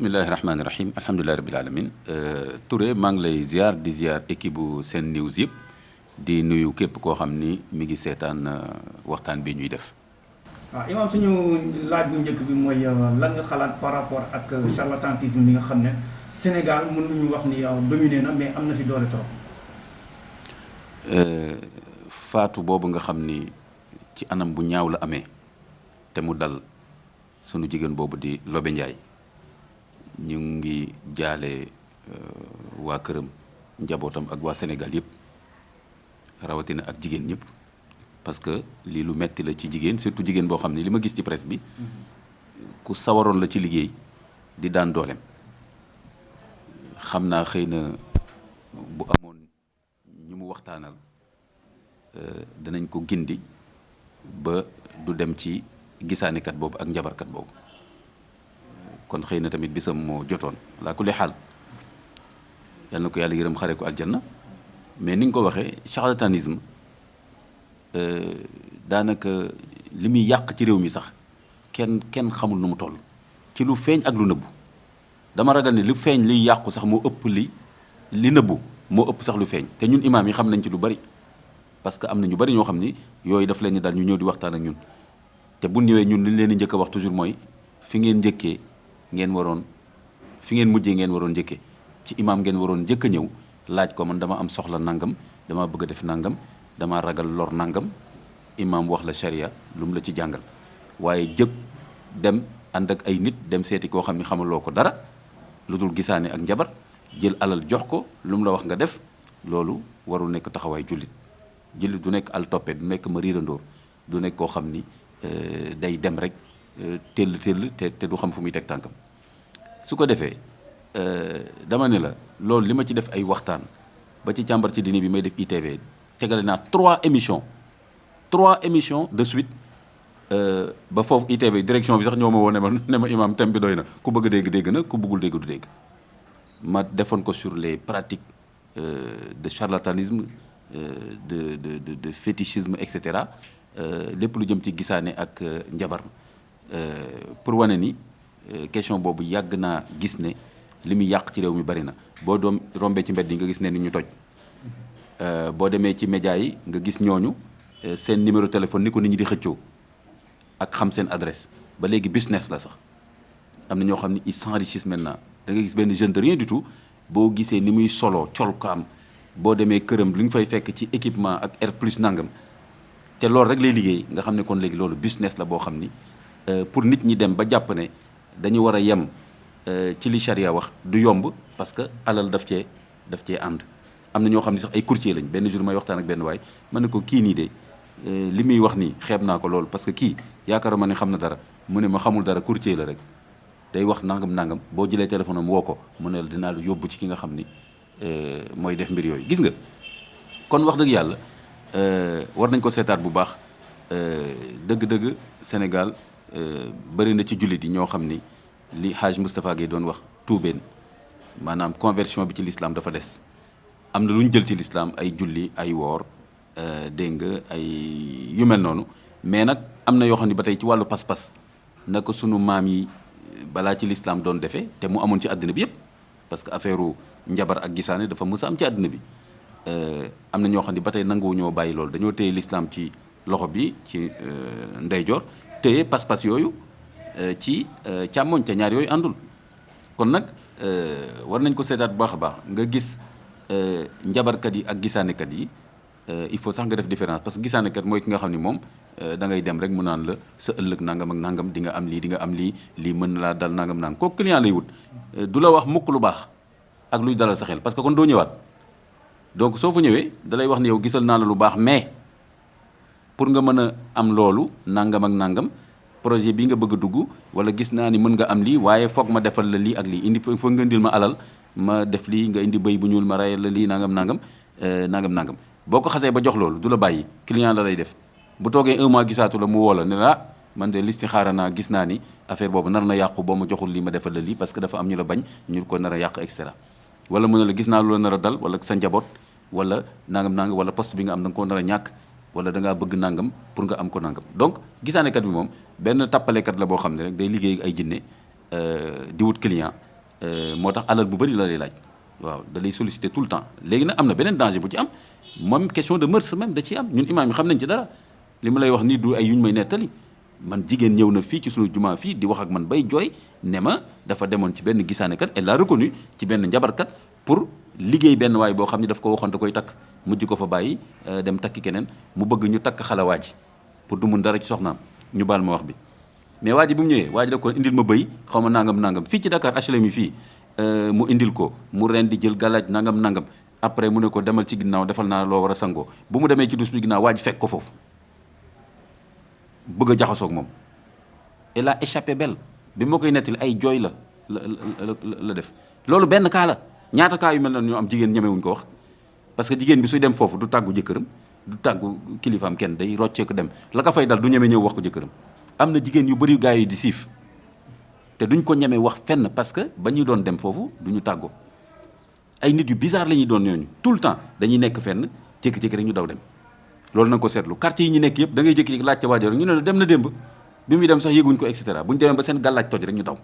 bismillahi rahmaani rahim alhamdulilahi rabbil alamin Touré maa ngi lay ziar di ziar équipe bu Sen News yëpp di nuyu képp koo xam ni mi ngi seetaan waxtaan bi ñuy def. waaw Imaam suñu laaj bu njëkk bi mooy lan nga xalaat par rapport ak charlatanisme bi nga xam ne Sénégal mën nañu wax ni dominé na mais am na fi doole trop. faatu boobu nga xam ni ci anam bu ñaaw la amee te mu dal sunu jigéen boobu di Lobe Ndiaye ñu ngi jaale waa këram njabootam ak waa Sénégal yëpp rawatina ak jigéen ñëpp parce que lii lu metti la ci jigéen surtout jigéen boo xam ne li ma gis ci presse bi ku sawaroon la ci liggéey di daan dooleem xam naa xëy na bu amoon ñu mu waxtaanal danañ ko gindi ba du dem ci gisaanekat boobu ak njabarkat boobu kon xëy na tamit bisam moo jotoon laa kulli xaal yal na ko yàlla yërëm xare ko aljanna mais ni nga ko waxee charlatanisme daanaka li muy yàq ci réew mi sax kenn xamul nu mu toll ci lu feeñ ak lu nëbbu dama ragal ni lu feeñ liy yàqu sax moo ëpp li nëbbu moo ëpp sax lu feeñ te ñun imaam yi xam nañ ci lu bari parce que am na ñu bari ñoo xam ni yooyu daf leen ni daal ñu ñëw di waxtaan ak ñun te bu ñëwee ñun li leen di njëkk a wax toujours mooy fi ngeen njëkkee ngeen waroon fi ngeen mujjee ngeen waroon njëkkee ci imaam ngeen waroon njëkk a ñëw laaj ko man dama am soxla nangam dama bëgg a def nangam dama ragal lor nangam imaam wax la sharia lu mu la ci jàngal waaye jëg dem ànd ak ay nit dem seeti koo xam ni xamaloo ko dara lu dul gisaane ak njabar jël alal jox ko lu mu la wax nga def loolu warul nekk taxawaay jullit du nekk al toppe du nekk ma riirandoor du nekk koo xam ni day dem rek tell te du xam fu muy teg tànkam su ko defee dama ne la loolu li ma ci def ay waxtaan ba ci càmbar ci dini bi may def ITV tegale naa 3 émissions de suite ba foofu ITV direction bi sax ñoo ma woo ne ma imaam thème bi doy na ku bëgg a dégg dégg na ku bëggul dégg du dégg ma defoon ko sur les pratiques de charlatanisme de fétichisme et cetera lépp lu jëm ci gisaane ak njabar pour wane ni question boobu yàgg naa gis ne li muy yàq ci réew mi bari na boo doom rombee ci mbedd yi nga gis ne ni ñu toj boo demee ci média yi nga gis ñooñu seen numéro téléphone ni ko nit ñi di xëccoo ak xam seen adresse ba léegi business la sax am na ñoo xam ne ils s'enrichissent maintenant da nga gis benn jeune de rien du tout boo gisee ni muy solo col ko am boo demee këram lu ñu fay fekk ci équipement ak air plus nangam te loolu rek lay liggéey nga xam ne kon léegi loolu business la boo xam ni pour nit ñi dem ba jàpp ne dañu war a yem ci li charia wax du yomb parce que alal daf cee ànd am na ñoo xam ne sax ay courtier lañ benn jour may waxtaan ak benn waay ma ne ko kii nii de li muy wax nii xeeb naa ko loolu parce que kii yaakaaruma ne xam na dara mu ne ma xamul dara courtier la rek day wax nangam boo jëlee téléphone am woo ko mu ne la dinaa la yóbbu ci ki nga xam ni mooy def mbir yooyu gis nga kon wax dëgg yàlla war nañ ko seetaat bu baax dëgg-dëgg Sénégal bëri na ci jullit yi ñoo xam ni li Haj Moustapha Gueye doon wax tuubeen maanaam conversion bi ci l'islam dafa des am na lu ñu jël ci l'islam ay julli ay woor dégg nga ay yu mel noonu mais nag am na yoo xam ne ba tey ci wàllu pas-pas na ko sunu maam yi balaa ci l'islam doon defee te mu amoon ci àddina bi yëpp parce que affaire njabar ak gisaane dafa mës a am ci àddina bi am na ñoo xam ne ba tey nanguwu ñoo bàyyi loolu dañoo téye l'islam ci loxo bi ci ndeyjoor téye pas-pas yooyu ci càmmoñ te ñaar yooyu àndul kon nag war nañ ko seetaat bu baax a baax nga gis njabarkat yi ak gisaanekat yi il faut sax nga def différence parce que gisaanekat mooy ki nga xam ni moom da ngay dem rek mu naan la sa ëllëg nangam ak nangam di nga am lii lii mën na laa dal nangam kooku client lay wut du la wax mukk lu baax ak luy dalal sa xel parce que kon doo ñëwaat donc soo fa ñëwee da lay wax ne yow gisal naa la lu baax mais pour nga mën a am loolu nangam ak nangam projet bii nga bëgg a dugg wala gis naa ni mën nga am lii waaye foog ma defal la lii ak lii indi foog nga indil ma alal ma def lii nga indi bëy bu ñuul ma rayal la lii nangam boo ko xasee ba jox loolu du la bàyyi client la lay def bu toogee 1 mois gisaatu la mu woo la ne la man de listixaara naa gis naa ni affaire boobu nar na yàqu boo ma joxul lii ma defal la lii parce que dafa am ñu la bañ ñu ko nar a yàq et cetera wala mu ne la gis naa lu la nar a dal wala sa njaboot wala nangam wala poste bi nga am da nga koo nar a ñàkk wala da ngaa bëgg nangam pour nga am ko nangam donc gisaanekat bi moom benn tappalekat la boo xam ne rek day liggéey ay jinne di wut client moo tax alal bu bëri la lay laaj waaw da lay solliciter tout le temps léegi nag am na beneen danger bu ci am moom question de mœurs même da ciy am ñun imaam yi xam nañ ci dara li ma lay wax nii du ay yuñ may nettali man jigéen ñëw na fii ci sunu jumaa fii di wax ak man bay jooy ne ma dafa demoon ci benn gisaanekat elle l'a reconnu ci benn njabarkat pour liggéey benn waay boo xam ne daf ko waxoon da koy takk mujj ko fa bàyyi dem takki keneen mu bëgg ñu takk xala waa ji pour du mun dara ci soxnaam ñu baal ma wax bi mais waa ji bu mu ñëwee waa ji da ko indil ma bëy xaw ma nangam fii ci Dakar HLM yi fii mu indil ko mu ren di jël galaaj nangam après mu ne ko demal ci ginnaaw defal naa loo war a sangoo bu mu demee ci dus bi ginnaaw waa ji fekk ko foofu bëgg a jaxasoog moom elle a échappé belle bi ma koy nettali ay jooy la def loolu benn kaa la ñaata kaa yu mel noonu ñoo am jigéen ñemewuñ ko wax parce que jigéen bi suy dem foofu du tàggu jëkkëram du tàggu kilifaam kenn day rocceeku dem la ka fay dal du ñeme ñëw wax ko jëkkëram am na jigéen yu bëri gaa yi di siif te duñ ko ñeme wax fenn parce que ba ñuy doon dem foofu du ñu tàggoo ay nit yu bizarre la ñuy doon ñooñu tout le temps dañuy nekk fenn jékki-jékki rek ñu daw dem loolu na nga ko seetlu quartier yi ñu nekk yëpp da ngay jékki-jékki laajte waajo rek ñu ne la dem na démb bi muy dem sax yëguñ ko et cetera bu ñu demee ba seen gàllaaj toj rek ñu daw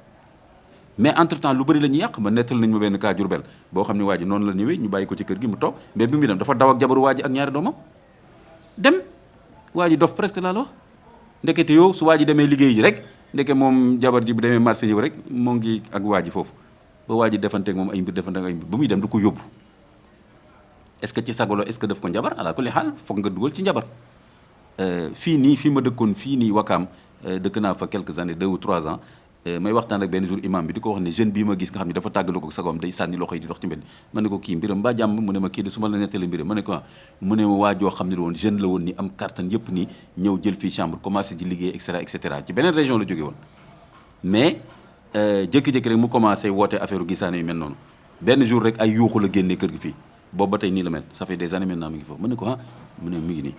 mais entre temps lu bëri la ñuy yàq ma nettal nañ ma benn cas Jurbel boo xam ne waa ji noonu la ñëwee ñu bàyyi ko ci kër gi mu toog mais bi muy dem dafa daw ak jabaru waa ji ak ñaari doomam dem waa ji dof presque laa la wax ndekete yow su waa ji demee liggéey ji rek ndeke moom jabar ji bu demee marché ñëw rek moo ngi ak waa ji foofu ba waa ji defanteeg moom ay mbir defanteeg ay mbir ba muy dem du ko yóbbu est-ce que ci sagolo est-ce que daf ko njabar ala kulli xaal foog nga dugal ci njabar fii ma dëkkoon fii nii Wakaam dëkk naa fa quelques années 2 ou 3 ans may waxtaan ak benn jour imam bi di ko wax ne jeune bii ma gis nga xam ne dafa tàggaloo ko sagoom day sànni loxo yi di dox ci mbedd ma ne ko kii mbiram mbaa jàmm mu ne ma kii de su ma la nettalee mbiram ma ne ko mu ne ma waa joo xam ne la woon jeune la woon ni am kattan yëpp nii ñëw jël fii chambre commencé di liggéey et cetera ci beneen région la jóge woon mais jékki-jékki rek mu commencé woote affaire gisaane yu mel noonu benn jour rek ay yuuxu la génnee kër gi fii boobu ba tey nii la mel ça fait des années maintenant mi ngi foofu ma ne ko mu ne mi ngi nii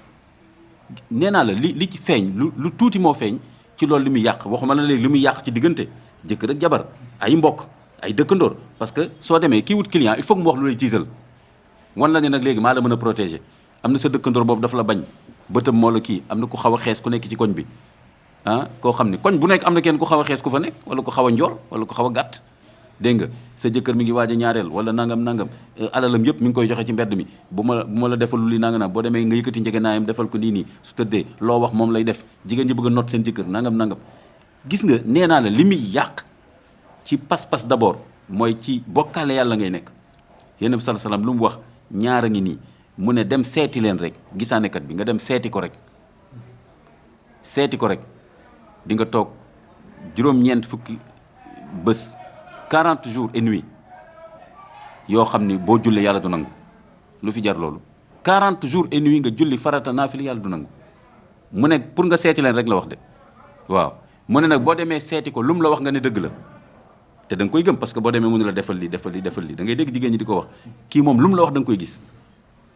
nee naa la li ci feeñ lu tuuti moo feeñ ci loolu li muy yàq waxuma la léegi li muy yàq ci diggante jëkkër ak jabar ay mbokk ay dëkkandoor parce que soo demee kii wut client il faut que mu wax lu lay tiital wan la ne nag léegi maa la mën a protéger am na sa dëkkandoor boobu dafa la bañ bëtam moo la kii am na ku xaw a xees ku nekk ci koñ bi koo xam ne koñ bu nekk am na kenn ku xaw a xees ku fa nekk wala ku xaw a njool wala ku xaw a gàtt dégg nga sa jëkkër mi ngi waaj a ñaareel wala nangam alalam yëpp mi ngi koy joxe ci mbedd mi bu ma la defal lu li nangam boo demee nga yëkkati njëgënaayam defal ko nii su tëddee loo wax moom lay def jigéen ñi bëgg a not seen jëkkër nangam gis nga nee naa la li muy yàq ci pas-pas d'abord mooy ci bokkaale yàlla ngay nekk Yonent bi sallallahu alayhi wasallam lu mu wax ñaara ngi nii mu ne dem seeti leen rek gisaanekat bi nga dem seeti ko rek di nga toog juróom-ñeent fukki bés 40 jours et nuits yoo xam ni boo jullee yàlla du nangu lu fi jar loolu 40 jours et nuits nga julli farata naafila yàlla du nangu mu ne pour nga seeti leen rek la wax de waaw mu ne nag boo demee seeti ko lu mu la wax nga ne dëgg la te da nga koy gëm parce que boo demee mu ne la defal lii da ngay dégg jigéen ñi di ko wax kii moom lu mu la wax da nga koy gis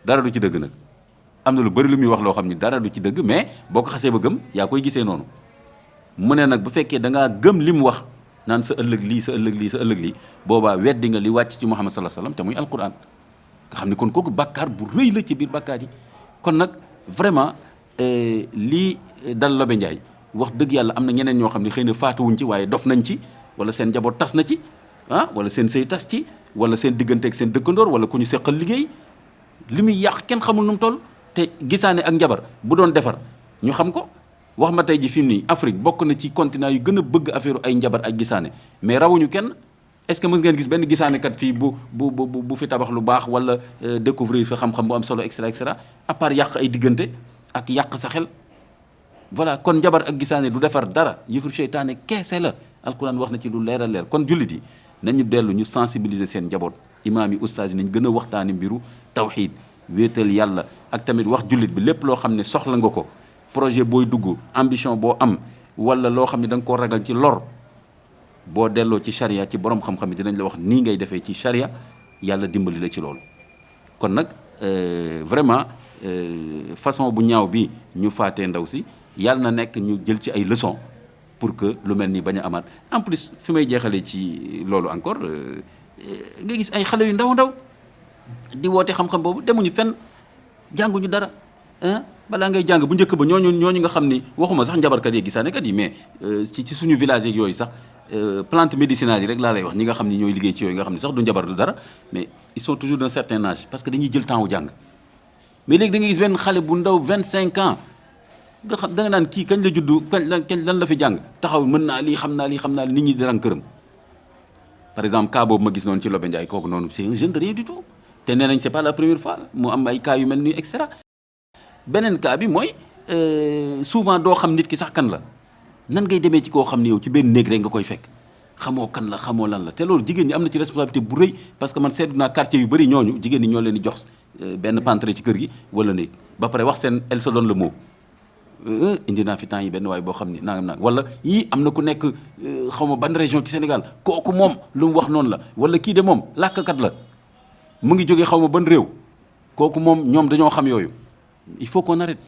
dara du ci dëgg nag am na lu bëri lu muy wax loo xam ni dara du ci dëgg mais boo ko xasee ba gëm yaa koy gisee noonu mu ne nag bu fekkee da ngaa gëm li mu wax naan sa ëllëg lii boobaa weddi nga li wàcc ci Muhammad sallallahu alayhi wasallam te muy alquran nga xam ne kon kooku bàkkaar bu rëy la ci biir bàkkaar yi kon nag vraiment lii dal Lobe Ndiaye wax dëgg yàlla am na ñeneen ñoo xam ne xëy na faatuwuñ ci waaye dof nañ ci wala seen njaboot tas na ci wala seen sëy tas ci wala seen digganteeg seen dëkkandoor wala ku ñu seqal liggéey li muy yàq kenn xamul nu mu toll te gisaane ak njabar bu doon defar ñu xam ko wax ma tey ji fi mu nii Afrique bokk na ci continent yu gën a bëgg affaire ay njabar ak gisaane mais rawuñu kenn est-ce que mës ngeen gis benn gisaanekat fii bu fi tabax lu baax wala découvrir fi xam-xam bu am solo et cetera à part yàq ay diggante ak yàq sa xel voilà kon njabar ak gisaane du defar dara yëfur seytaane keese la alquran wax na ci lu leer a leer kon jullit yi nañu dellu ñu sensibiliser seen njaboot imaam yi ustaas yi nañ gën a waxtaani mbiru tawxiid wéetal yàlla ak tamit wax jullit bi lépp loo xam ne soxla nga ko projet booy dugg ambition boo am wala loo xam ne da nga koo ragal ci lor boo delloo ci charia ci borom xam-xam yi dinañ la wax nii ngay defee ci charia yàlla dimbali la ci loolu kon nag vraiment façon bu ñaaw bi ñu faatee ndaw si yàlla na nekk ñu jël ci ay leçons pour que lu mel ni bañ a amaat en plus fi may jeexalee ci loolu encore nga gis ay xale yu ndaw di woote xam-xam boobu demuñu fenn jànguñu dara balaa ngay jàng bu njëkk ba ñooñu nga xam ni waxuma sax njabarkat yi gisaanekat yi mais ci suñu village yeeg yooyu sax plante médicinale yi rek laa lay wax ñi nga xam ni ñooy liggéey ci yooyu nga xam ni sax du njabar du dara mais ils sont toujours d'un certain âge parce que dañuy jël temps wu jàng mais léegi da nga gis benn xale bu ndaw 25 ans nga xam da nga naan kii kañ la juddu kañ lan la fi jàng taxaw mën naa lii xam naa lii xam naa nit ñi di rang këram par exemple cas boobu ma gis noonu ci Lobé Ndiaye kooku noonu c'est un jeune de rien du tout te nee nañ c'est pas la première fois mu am ay cas yu mel nii et cetera beneen cas bi mooy souvent doo xam nit ki sax kan la nan ngay demee ci koo xam ne yow ci benn néeg rek nga koy fekk xamoo kan la xamoo lan la te loolu jigéen ñi am na ci responsabilité bu rëy parce que man seetlu naa quartier yu bëri ñooñu jigéen ñi ñoo leen di jox benn pentre ci kër gi wala néeg ba pare wax seen elle se donne le mot indi naa fi temps yi benn waay boo xam ni nangam nag wala yii am na ku nekk xaw ma ban région ci Sénégal kooku moom lu mu wax noonu la wala kii de moom làkkat la mu ngi jógee xaw ma ban réew kooku moom ñoom dañoo xam yooyu il faut qu'on arrête